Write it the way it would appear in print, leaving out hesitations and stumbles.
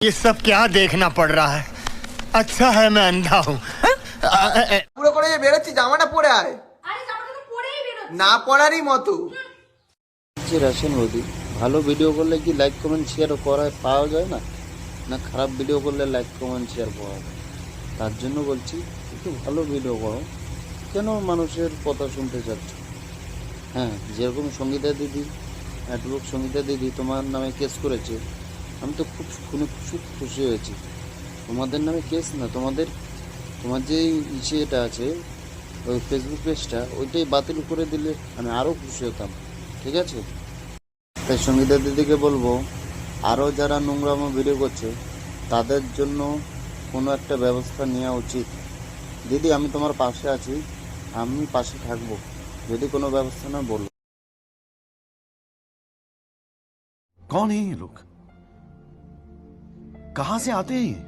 ये सब क्या देखना पड़ रहा है। अच्छा है मैं अंधा हूँ। পুরো করে যে বেরোচ্ছি জামাটা পরে আয়। আরে জামাটা তো পরেই বেরোচ্ছি। না পড়ারই মতো। যে রাশন মোদি ভালো ভিডিও করলে কি লাইক কমেন্ট শেয়ার করা পাওয়া যায় না, না খারাপ ভিডিও করলে লাইক কমেন্ট শেয়ার পাওয়া যায়? তার জন্য বলছি একটু ভালো ভিডিও করো। কেন মানুষের কথা শুনতে চাচ্ছ? হ্যাঁ, যেরকম সঙ্গীতা দিদি, অ্যাডভোকেট সঙ্গীতা দিদি তোমার নামে কেস করেছে, আমি তো খুব খুশি হয়েছি। তোমাদের নামে কেস না, তোমার যে এটা আছে ওই ফেসবুক পেজটা, ওইটাই বাতিল করে দিলে আমি আরও খুশি হতাম। ঠিক আছে, তাই সঙ্গীতা দিদিকে বলবো আরও যারা নোংরামো ভিডিও করছে তাদের জন্য কোনো একটা ব্যবস্থা নেওয়া উচিত। দিদি আমি তোমার পাশে আছি, আমি পাশে থাকবো, যদি কোনো ব্যবস্থা না বলো। कौन है ये लोग? कहां से आते हैं ये?